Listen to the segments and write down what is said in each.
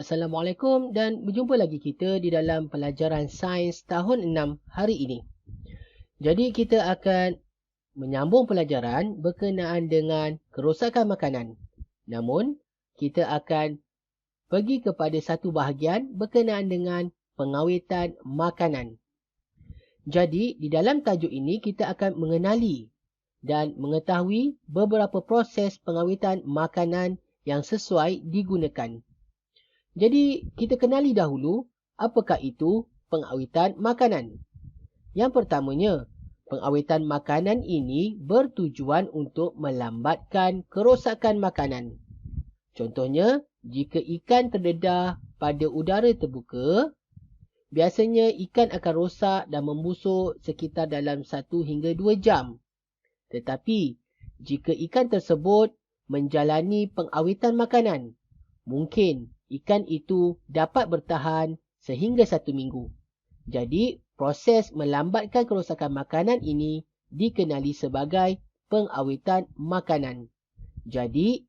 Assalamualaikum dan berjumpa lagi kita di dalam pelajaran sains tahun 6 hari ini. Jadi kita akan menyambung pelajaran berkenaan dengan kerosakan makanan. Namun, kita akan pergi kepada satu bahagian berkenaan dengan pengawitan makanan. Jadi, di dalam tajuk ini kita akan mengenali dan mengetahui beberapa proses pengawitan makanan yang sesuai digunakan. Jadi, kita kenali dahulu apakah itu pengawitan makanan. Yang pertamanya, pengawitan makanan ini bertujuan untuk melambatkan kerosakan makanan. Contohnya, jika ikan terdedah pada udara terbuka, biasanya ikan akan rosak dan membusuk sekitar dalam 1 hingga 2 jam. Tetapi, jika ikan tersebut menjalani pengawitan makanan, mungkin ikan itu dapat bertahan sehingga 1 minggu. Jadi, proses melambatkan kerosakan makanan ini dikenali sebagai pengawitan makanan. Jadi,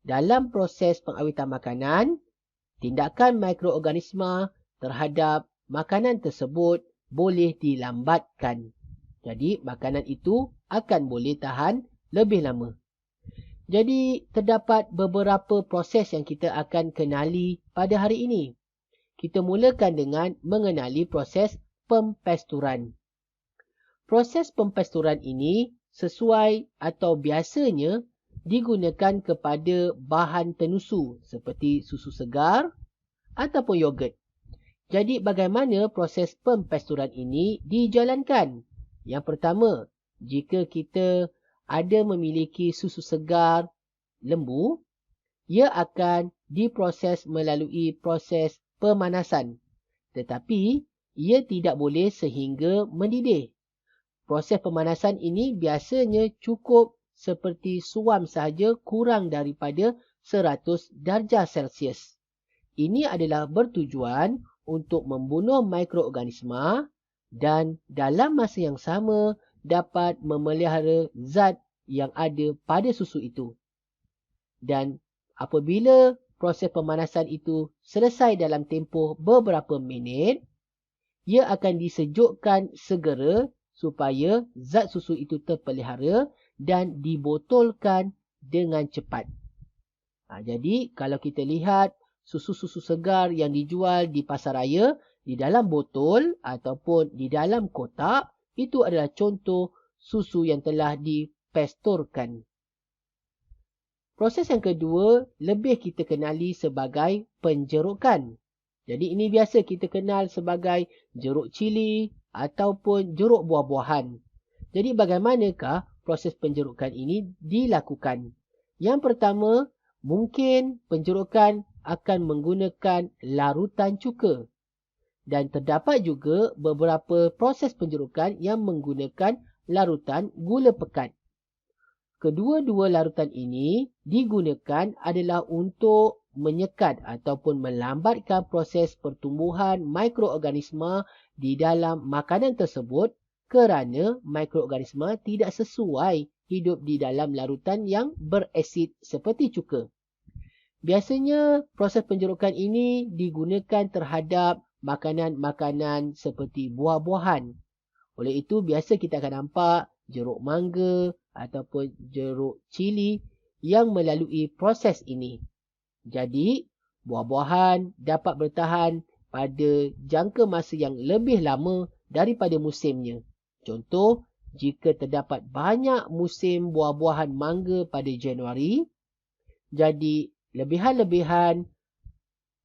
dalam proses pengawitan makanan, tindakan mikroorganisma terhadap makanan tersebut boleh dilambatkan. Jadi, makanan itu akan boleh tahan lebih lama. Jadi, terdapat beberapa proses yang kita akan kenali pada hari ini. Kita mulakan dengan mengenali proses pempasturan. Proses pempasturan ini sesuai atau biasanya digunakan kepada bahan tenusu seperti susu segar ataupun yogurt. Jadi, bagaimana proses pempasturan ini dijalankan? Yang pertama, jika kita ada memiliki susu segar lembu, ia akan diproses melalui proses pemanasan. Tetapi, ia tidak boleh sehingga mendidih. Proses pemanasan ini biasanya cukup seperti suam sahaja kurang daripada 100 darjah Celsius. Ini adalah bertujuan untuk membunuh mikroorganisma dan dalam masa yang sama dapat memelihara zat yang ada pada susu itu. Dan apabila proses pemanasan itu selesai dalam tempoh beberapa minit, ia akan disejukkan segera supaya zat susu itu terpelihara dan dibotolkan dengan cepat. Jadi, kalau kita lihat susu-susu segar yang dijual di pasaraya di dalam botol ataupun di dalam kotak, itu adalah contoh susu yang telah dipasturkan. Proses yang kedua lebih kita kenali sebagai penjerukan. Jadi ini biasa kita kenal sebagai jeruk cili ataupun jeruk buah-buahan. Jadi bagaimanakah proses penjerukan ini dilakukan? Yang pertama, mungkin penjerukan akan menggunakan larutan cuka. Dan terdapat juga beberapa proses penjerukan yang menggunakan larutan gula pekat. Kedua-dua larutan ini digunakan adalah untuk menyekat ataupun melambatkan proses pertumbuhan mikroorganisma di dalam makanan tersebut kerana mikroorganisma tidak sesuai hidup di dalam larutan yang berasid seperti cuka. Biasanya proses penjerukan ini digunakan terhadap makanan-makanan seperti buah-buahan. Oleh itu, biasa kita akan nampak jeruk mangga ataupun jeruk cili yang melalui proses ini. Jadi, buah-buahan dapat bertahan pada jangka masa yang lebih lama daripada musimnya. Contoh, jika terdapat banyak musim buah-buahan mangga pada Januari, jadi lebihan-lebihan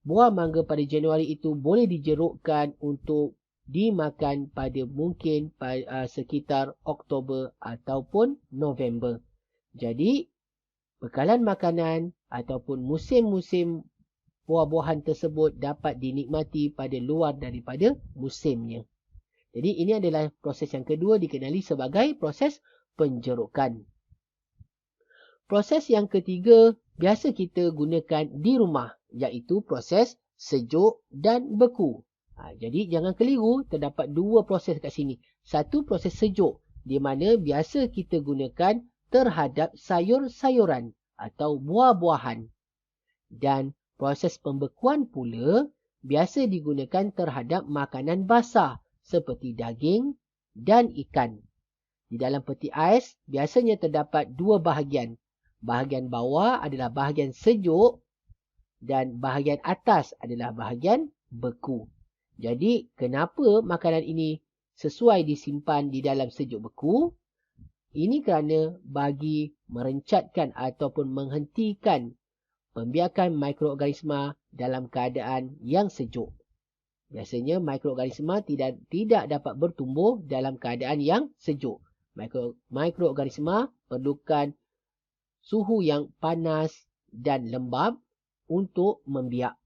buah mangga pada Januari itu boleh dijerukkan untuk dimakan pada mungkin sekitar Oktober ataupun November. Jadi, bekalan makanan ataupun musim-musim buah-buahan tersebut dapat dinikmati pada luar daripada musimnya. Jadi, ini adalah proses yang kedua dikenali sebagai proses penjerukan. Proses yang ketiga biasa kita gunakan di rumah, iaitu proses sejuk dan beku. Jadi jangan keliru, terdapat dua proses kat sini. Satu proses sejuk, di mana biasa kita gunakan terhadap sayur-sayuran atau buah-buahan. Dan Proses pembekuan pula biasa digunakan terhadap makanan basah seperti daging dan ikan. Di dalam peti ais biasanya terdapat dua bahagian. Bahagian bawah adalah bahagian sejuk dan bahagian atas adalah bahagian beku. Jadi, kenapa makanan ini sesuai disimpan di dalam sejuk beku? Ini kerana bagi merencatkan ataupun menghentikan pembiakan mikroorganisma dalam keadaan yang sejuk. Biasanya mikroorganisma tidak dapat bertumbuh dalam keadaan yang sejuk. Mikroorganisma perlukan suhu yang panas dan lembap untuk membiak.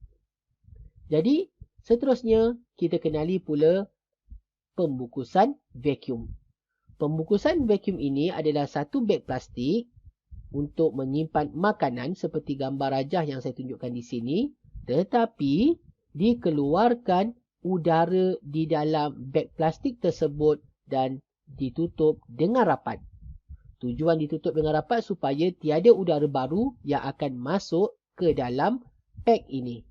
Jadi, seterusnya kita kenali pula pembukusan vacuum. Pembukusan vacuum ini adalah satu beg plastik untuk menyimpan makanan seperti gambar rajah yang saya tunjukkan di sini, tetapi dikeluarkan udara di dalam beg plastik tersebut dan ditutup dengan rapat. Tujuan ditutup dengan rapat supaya tiada udara baru yang akan masuk ke dalam beg ini.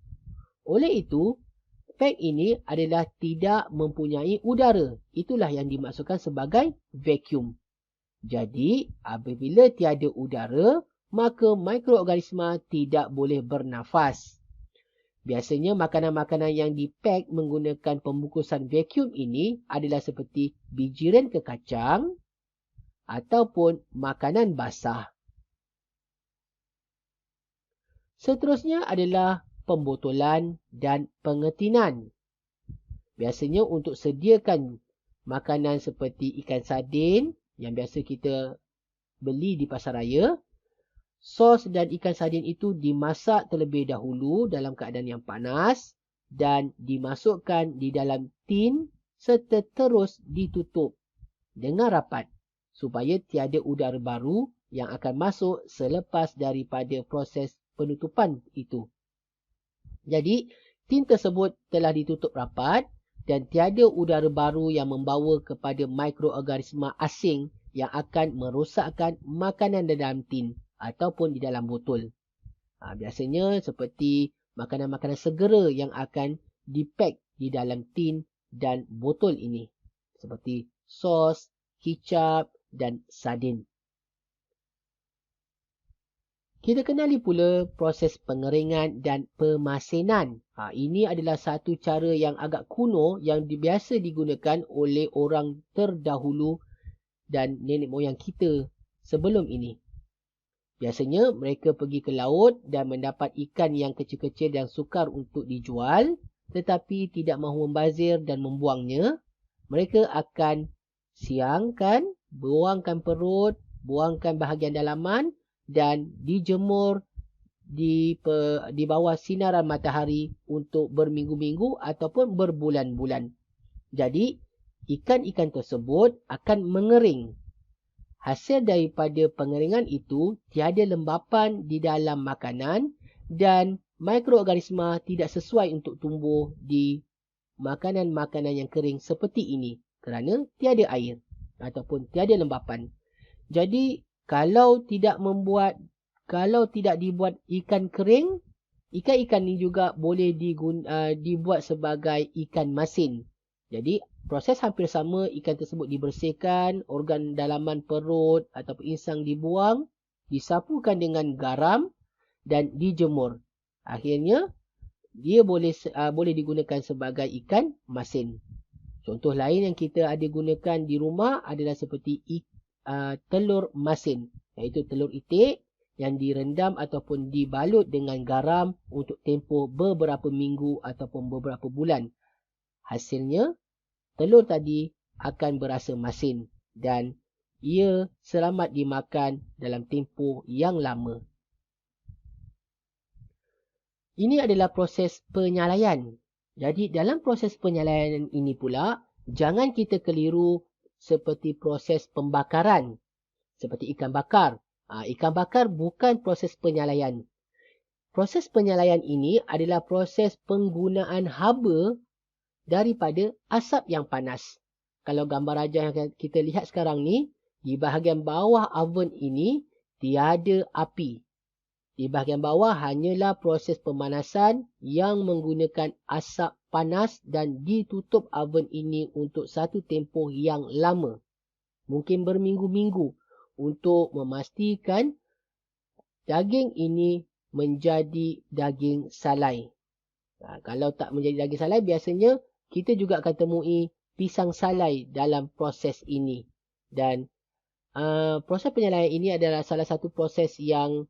Oleh itu, beg ini adalah tidak mempunyai udara. Itulah yang dimaksudkan sebagai vacuum. Jadi, apabila tiada udara, maka mikroorganisma tidak boleh bernafas. Biasanya makanan-makanan yang dipak menggunakan pembukusan vacuum ini adalah seperti bijiran kekacang ataupun makanan basah. Seterusnya adalah pembotolan dan pengetinan. Biasanya untuk sediakan makanan seperti ikan sardin yang biasa kita beli di pasar raya, sos dan ikan sardin itu dimasak terlebih dahulu dalam keadaan yang panas dan dimasukkan di dalam tin serta terus ditutup dengan rapat supaya tiada udara baru yang akan masuk selepas daripada proses penutupan itu. Jadi, tin tersebut telah ditutup rapat dan tiada udara baru yang membawa kepada mikroorganisma asing yang akan merosakkan makanan dalam tin ataupun di dalam botol. Biasanya seperti makanan-makanan segera yang akan dipak di dalam tin dan botol ini. Seperti sos, kicap dan sardin. Kita kenali pula proses pengeringan dan pemasinan. Ini adalah satu cara yang agak kuno yang biasa digunakan oleh orang terdahulu dan nenek moyang kita sebelum ini. Biasanya mereka pergi ke laut dan mendapat ikan yang kecil-kecil dan sukar untuk dijual, tetapi tidak mahu membazir dan membuangnya. Mereka akan siangkan, buangkan perut, buangkan bahagian dalaman dan dijemur di bawah sinaran matahari untuk berminggu-minggu ataupun berbulan-bulan. Jadi, ikan-ikan tersebut akan mengering. Hasil daripada pengeringan itu, tiada lembapan di dalam makanan dan mikroorganisma tidak sesuai untuk tumbuh di makanan-makanan yang kering seperti ini kerana tiada air ataupun tiada lembapan. Jadi, kalau tidak dibuat ikan kering, ikan-ikan ini juga boleh dibuat sebagai ikan masin. Jadi, proses hampir sama, ikan tersebut dibersihkan, organ dalaman perut ataupun insang dibuang, disapukan dengan garam dan dijemur. Akhirnya, dia boleh digunakan sebagai ikan masin. Contoh lain yang kita ada gunakan di rumah adalah seperti telur masin, iaitu telur itik yang direndam ataupun dibalut dengan garam untuk tempoh beberapa minggu ataupun beberapa bulan. Hasilnya, telur tadi akan berasa masin dan ia selamat dimakan dalam tempoh yang lama. Ini adalah proses penyalaian. Jadi dalam proses penyalaian ini pula, jangan kita keliru seperti proses pembakaran, seperti ikan bakar. Ikan bakar bukan proses penyalaian. Proses penyalaian ini adalah proses penggunaan haba daripada asap yang panas. Kalau gambar rajah yang kita lihat sekarang ni, di bahagian bawah oven ini tiada api. Di bahagian bawah hanyalah proses pemanasan yang menggunakan asap panas dan ditutup oven ini untuk satu tempoh yang lama. Mungkin berminggu-minggu untuk memastikan daging ini menjadi daging salai. Kalau tak menjadi daging salai, biasanya kita juga akan temui pisang salai dalam proses ini. Dan proses penyalaian ini adalah salah satu proses yang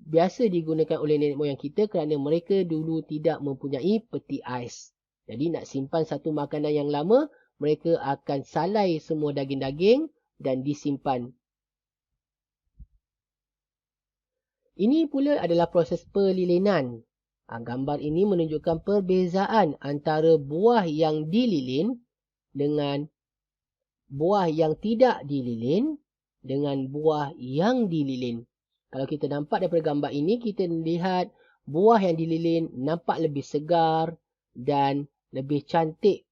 biasa digunakan oleh nenek moyang kita kerana mereka dulu tidak mempunyai peti ais. Jadi nak simpan satu makanan yang lama, mereka akan salai semua daging-daging dan disimpan. Ini pula adalah proses pelilinan. Gambar ini menunjukkan perbezaan antara buah yang dililin dengan buah yang tidak dililin dengan buah yang dililin. Kalau kita nampak daripada gambar ini, kita lihat buah yang dililin nampak lebih segar dan lebih cantik.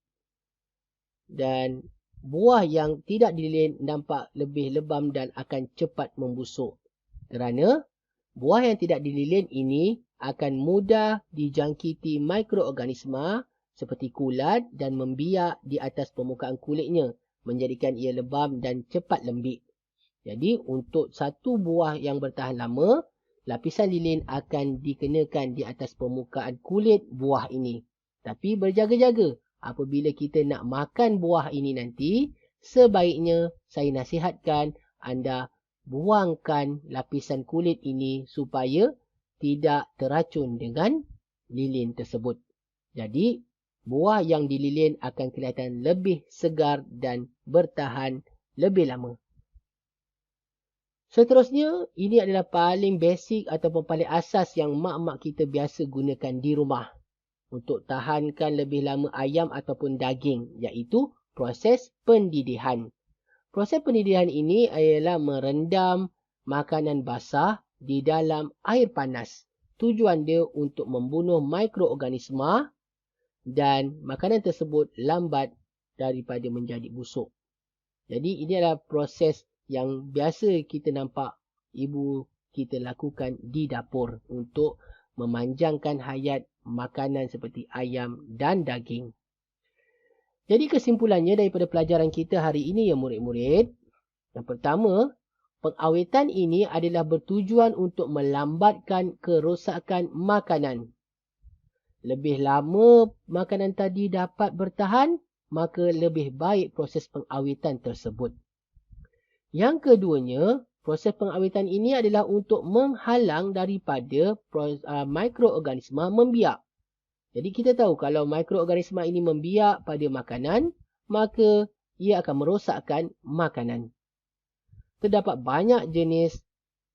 Dan buah yang tidak dililin nampak lebih lebam dan akan cepat membusuk. Kerana buah yang tidak dililin ini akan mudah dijangkiti mikroorganisma seperti kulat dan membiak di atas permukaan kulitnya, menjadikan ia lebam dan cepat lembik. Jadi untuk satu buah yang bertahan lama, lapisan lilin akan dikenakan di atas permukaan kulit buah ini. Tapi berjaga-jaga, apabila kita nak makan buah ini nanti, sebaiknya saya nasihatkan anda buangkan lapisan kulit ini supaya tidak terracun dengan lilin tersebut. Jadi buah yang dililin akan kelihatan lebih segar dan bertahan lebih lama. Seterusnya, ini adalah paling basic ataupun paling asas yang mak-mak kita biasa gunakan di rumah untuk tahankan lebih lama ayam ataupun daging, iaitu proses pendidihan. Proses pendidihan ini ialah merendam makanan basah di dalam air panas. Tujuan dia untuk membunuh mikroorganisma dan makanan tersebut lambat daripada menjadi busuk. Jadi ini adalah proses yang biasa kita nampak ibu kita lakukan di dapur untuk memanjangkan hayat makanan seperti ayam dan daging. Jadi kesimpulannya daripada pelajaran kita hari ini ya murid-murid. Yang pertama, pengawetan ini adalah bertujuan untuk melambatkan kerosakan makanan. Lebih lama makanan tadi dapat bertahan, maka lebih baik proses pengawetan tersebut. Yang keduanya, proses pengawetan ini adalah untuk menghalang daripada mikroorganisma membiak. Jadi kita tahu kalau mikroorganisma ini membiak pada makanan, maka ia akan merosakkan makanan. Terdapat banyak jenis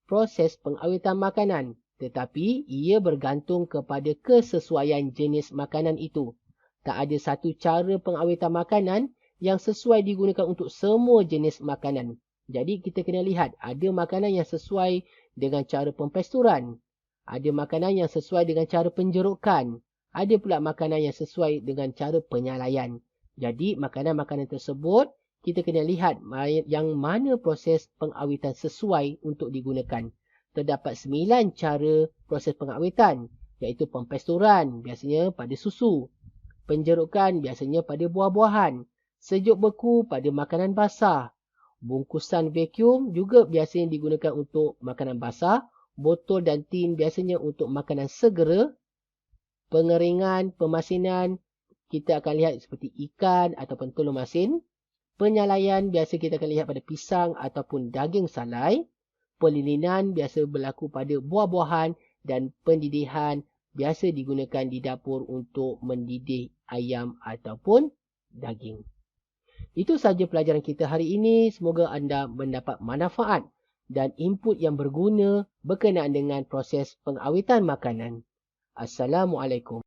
proses pengawetan makanan, tetapi ia bergantung kepada kesesuaian jenis makanan itu. Tak ada satu cara pengawetan makanan yang sesuai digunakan untuk semua jenis makanan. Jadi kita kena lihat, ada makanan yang sesuai dengan cara pempesturan. Ada makanan yang sesuai dengan cara penjerukan. Ada pula makanan yang sesuai dengan cara penyalaian. Jadi makanan-makanan tersebut, kita kena lihat yang mana proses pengawetan sesuai untuk digunakan. Terdapat 9 cara proses pengawetan, iaitu pempesturan, biasanya pada susu. Penjerukan, biasanya pada buah-buahan. Sejuk beku pada makanan basah. Bungkusan vacuum juga biasanya digunakan untuk makanan basah. Botol dan tin biasanya untuk makanan segera. Pengeringan, pemasinan, kita akan lihat seperti ikan ataupun telur masin. Penyalaian biasa kita akan lihat pada pisang ataupun daging salai. Pelilinan biasa berlaku pada buah-buahan dan pendidihan biasa digunakan di dapur untuk mendidih ayam ataupun daging. Itu sahaja pelajaran kita hari ini. Semoga anda mendapat manfaat dan input yang berguna berkenaan dengan proses pengawetan makanan. Assalamualaikum.